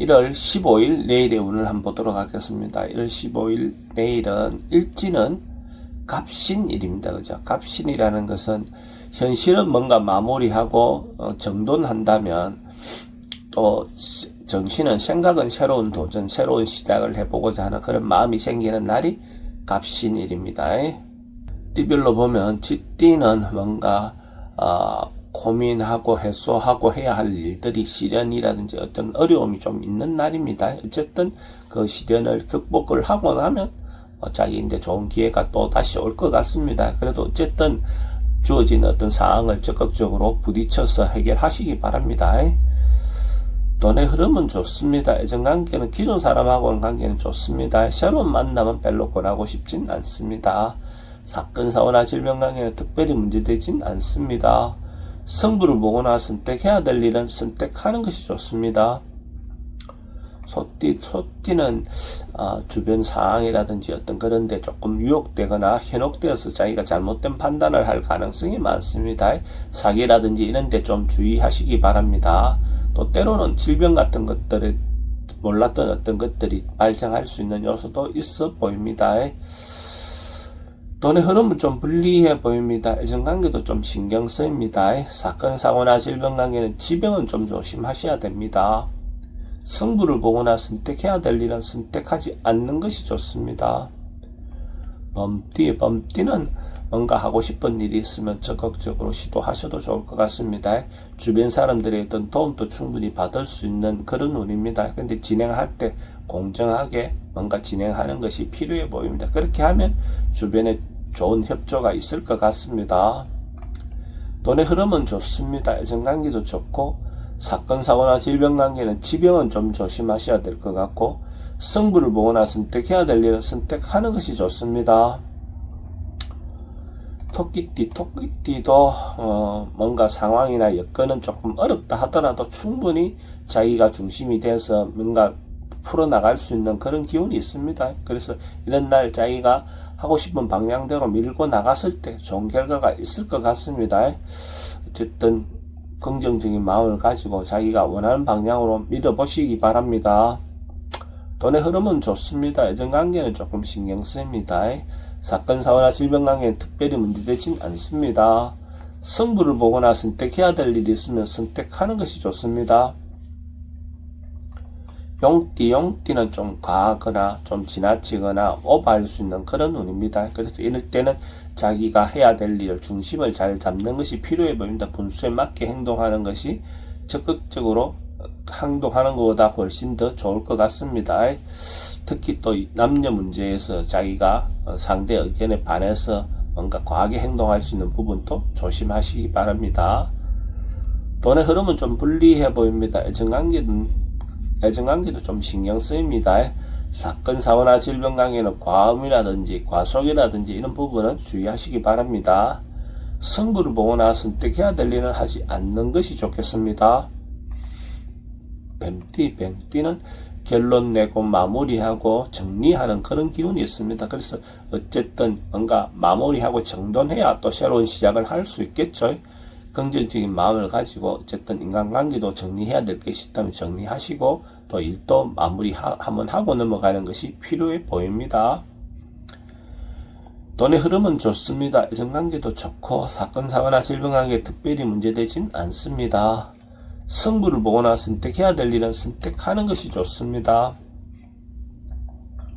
1월 15일 내일의 운을 한번 보도록 하겠습니다. 1월 15일 내일은 일지는 갑신일입니다. 그죠? 갑신이라는 것은 현실은 뭔가 마무리하고 정돈한다면 또 정신은 생각은 새로운 도전, 새로운 시작을 해보고자 하는 그런 마음이 생기는 날이 갑신일입니다. 띠별로 보면 쥐띠는 뭔가 고민하고 해소하고 해야 할 일들이 시련이라든지 어떤 어려움이 좀 있는 날입니다. 어쨌든 그 시련을 극복을 하고 나면 자기인데 좋은 기회가 또 다시 올 것 같습니다. 그래도 어쨌든 주어진 어떤 상황을 적극적으로 부딪혀서 해결하시기 바랍니다. 돈의 흐름은 좋습니다. 애정관계는 기존 사람하고는 관계는 좋습니다. 새로운 만남은 별로 권하고 싶진 않습니다. 사건, 사고나 질병 관계는 특별히 문제되진 않습니다. 성부를 보거나 선택해야 될 일은 선택하는 것이 좋습니다. 소띠는 주변 상황이라든지 어떤 그런 데 조금 유혹되거나 현혹되어서 자기가 잘못된 판단을 할 가능성이 많습니다. 사기라든지 이런 데 좀 주의하시기 바랍니다. 또 때로는 질병 같은 것들에 몰랐던 어떤 것들이 발생할 수 있는 요소도 있어 보입니다. 돈의 흐름은 좀 불리해 보입니다. 애정관계도 좀 신경 쓰입니다. 사건, 사고나 질병 관계는 지병은 좀 조심하셔야 됩니다. 성부를 보거나 선택해야 될 일은 선택하지 않는 것이 좋습니다. 범띠는 뭔가 하고 싶은 일이 있으면 적극적으로 시도하셔도 좋을 것 같습니다. 주변 사람들의 어떤 도움도 충분히 받을 수 있는 그런 운입니다. 근데 진행할 때 공정하게 뭔가 진행하는 것이 필요해 보입니다. 그렇게 하면 주변에 좋은 협조가 있을 것 같습니다. 돈의 흐름은 좋습니다. 애정관계도 좋고 사건, 사고나 질병 관계는 지병은 좀 조심하셔야 될 것 같고 성부를 보거나 선택해야 될 일은 선택하는 것이 좋습니다. 토끼띠도 뭔가 상황이나 여건은 조금 어렵다 하더라도 충분히 자기가 중심이 돼서 뭔가 풀어나갈 수 있는 그런 기운이 있습니다. 그래서 이런 날 자기가 하고 싶은 방향대로 밀고 나갔을 때 좋은 결과가 있을 것 같습니다. 어쨌든 긍정적인 마음을 가지고 자기가 원하는 방향으로 밀어보시기 바랍니다. 돈의 흐름은 좋습니다. 애정관계는 조금 신경 쓰입니다. 사건, 사고나 질병 관계는 특별히 문제되진 않습니다. 성부를 보거나 선택해야 될 일이 있으면 선택하는 것이 좋습니다. 용띠는 좀 과하거나 좀 지나치거나 오버할 수 있는 그런 운입니다. 그래서 이럴 때는 자기가 해야 될 일을 중심을 잘 잡는 것이 필요해 보입니다. 분수에 맞게 행동하는 것이 적극적으로 행동하는 것보다 훨씬 더 좋을 것 같습니다. 특히 또 남녀 문제에서 자기가 상대 의견에 반해서 뭔가 과하게 행동할 수 있는 부분도 조심하시기 바랍니다. 돈의 흐름은 좀 불리해 보입니다. 애정관계도 좀 신경 쓰입니다. 사건, 사고나 질병 관계는 과음이라든지 과속이라든지 이런 부분은 주의하시기 바랍니다. 성부를 보거나 선택해야 될 일은 하지 않는 것이 좋겠습니다. 뱀띠는 결론 내고 마무리하고 정리하는 그런 기운이 있습니다. 그래서 어쨌든 뭔가 마무리하고 정돈해야 또 새로운 시작을 할 수 있겠죠. 긍정적인 마음을 가지고 어쨌든 인간관계도 정리해야 될 것이 있다면 정리하시고 또 일도 마무리 한번 하고 넘어가는 것이 필요해 보입니다. 돈의 흐름은 좋습니다. 애정관계도 좋고 사건, 사고나 질병 관계에 특별히 문제되진 않습니다. 성부를 보거나 선택해야 될 일은 선택하는 것이 좋습니다.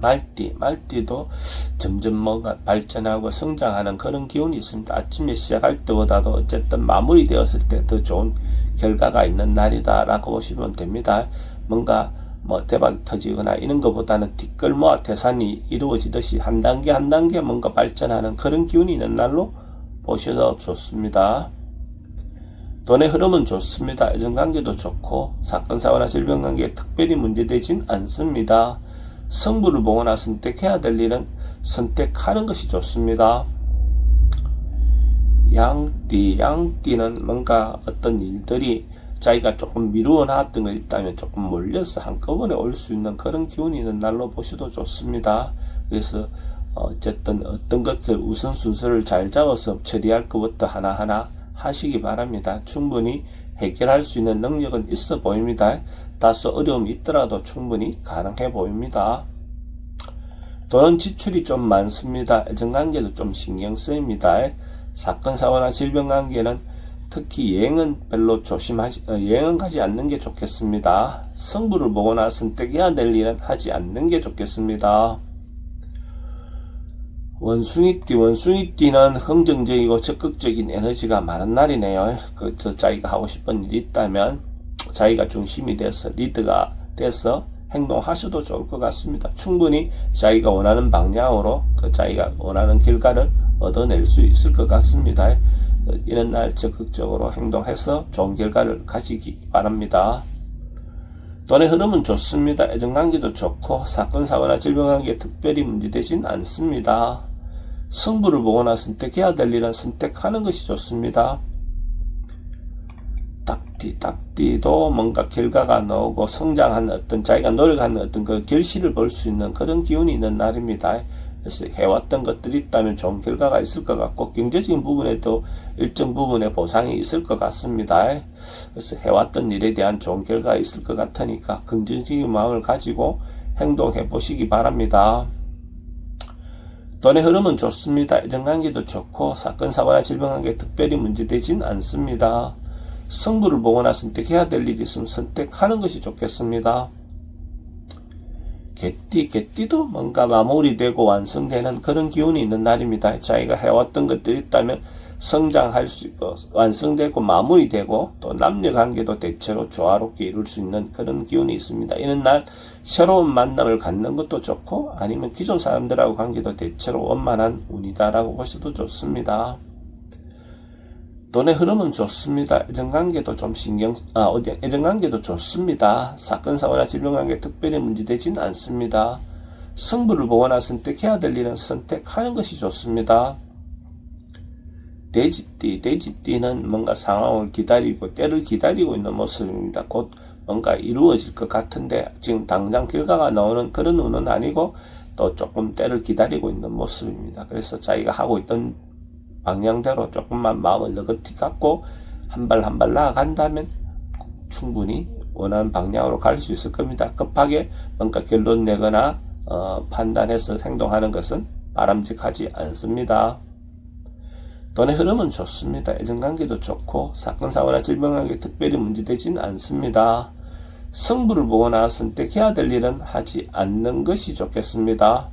말띠도 점점 뭔가 발전하고 성장하는 그런 기운이 있습니다. 아침에 시작할 때보다도 어쨌든 마무리되었을 때 더 좋은 결과가 있는 날이다 라고 보시면 됩니다. 뭔가 대박이 터지거나 이런 것보다는 뒷걸모아 태산이 이루어지듯이 한 단계 한 단계 뭔가 발전하는 그런 기운이 있는 날로 보셔도 좋습니다. 돈의 흐름은 좋습니다. 애정관계도 좋고 사건, 사고나 질병 관계에 특별히 문제되진 않습니다. 성부를 보거나 선택해야 될 일은 선택하는 것이 좋습니다. 양띠는 뭔가 어떤 일들이 자기가 조금 미루어 놨던 거 있다면 조금 몰려서 한꺼번에 올 수 있는 그런 기운이 있는 날로 보셔도 좋습니다. 그래서 어쨌든 어떤 것들 우선순서를 잘 잡아서 처리할 것부터 하나하나 하시기 바랍니다. 충분히 해결할 수 있는 능력은 있어 보입니다. 다소 어려움이 있더라도 충분히 가능해 보입니다. 돈 지출이 좀 많습니다. 애정관계도 좀 신경 쓰입니다. 사건, 사고나 질병 관계는 특히 여행은 별로 여행은 가지 않는 게 좋겠습니다. 승부를 보거나 선택해야 될 일은 하지 않는 게 좋겠습니다. 원숭이띠는 긍정적이고 적극적인 에너지가 많은 날이네요. 자기가 하고 싶은 일이 있다면 자기가 중심이 돼서 리드가 돼서 행동하셔도 좋을 것 같습니다. 충분히 자기가 원하는 방향으로 자기가 원하는 결과를 얻어낼 수 있을 것 같습니다. 이런 날 적극적으로 행동해서 좋은 결과를 가지기 바랍니다. 돈의 흐름은 좋습니다. 애정관계도 좋고 사건, 사고나 질병관계에 특별히 문제되진 않습니다. 승부를 보거나 선택해야 될 일은 선택하는 것이 좋습니다. 딱띠도 뭔가 결과가 나오고 성장하는 어떤 자기가 노력하는 어떤 그 결실을 볼 수 있는 그런 기운이 있는 날입니다. 그래서 해왔던 것들이 있다면 좋은 결과가 있을 것 같고 경제적인 부분에도 일정 부분의 보상이 있을 것 같습니다. 그래서 해왔던 일에 대한 좋은 결과가 있을 것 같으니까 긍정적인 마음을 가지고 행동해 보시기 바랍니다. 돈의 흐름은 좋습니다. 애정관계도 좋고 사건, 사고나 질병관계에 특별히 문제되진 않습니다. 승부를 보거나 선택해야 될 일이 있으면 선택하는 것이 좋겠습니다. 개띠도 뭔가 마무리되고 완성되는 그런 기운이 있는 날입니다. 자기가 해왔던 것들이 있다면 성장할 수 있고 완성되고 마무리되고 또 남녀관계도 대체로 조화롭게 이룰 수 있는 그런 기운이 있습니다. 이런 날 새로운 만남을 갖는 것도 좋고 아니면 기존 사람들하고 관계도 대체로 원만한 운이다라고 보셔도 좋습니다. 돈의 흐름은 좋습니다. 애정관계도 애정관계도 좋습니다. 사건, 사고나 질병관계 특별히 문제되진 않습니다. 승부를 보거나 선택해야 될 일은 선택하는 것이 좋습니다. 돼지띠는 뭔가 상황을 기다리고 때를 기다리고 있는 모습입니다. 곧 뭔가 이루어질 것 같은데 지금 당장 결과가 나오는 그런 운은 아니고 또 조금 때를 기다리고 있는 모습입니다. 그래서 자기가 하고 있던 방향대로 조금만 마음을 느긋히 갖고 한 발 한 발 나아간다면 충분히 원하는 방향으로 갈 수 있을 겁니다. 급하게 뭔가 결론 내거나 판단해서 행동하는 것은 바람직하지 않습니다. 돈의 흐름은 좋습니다. 애정관계도 좋고 사건, 사고나 질병관계 특별히 문제되진 않습니다. 승부를 보거나 선택해야 될 일은 하지 않는 것이 좋겠습니다.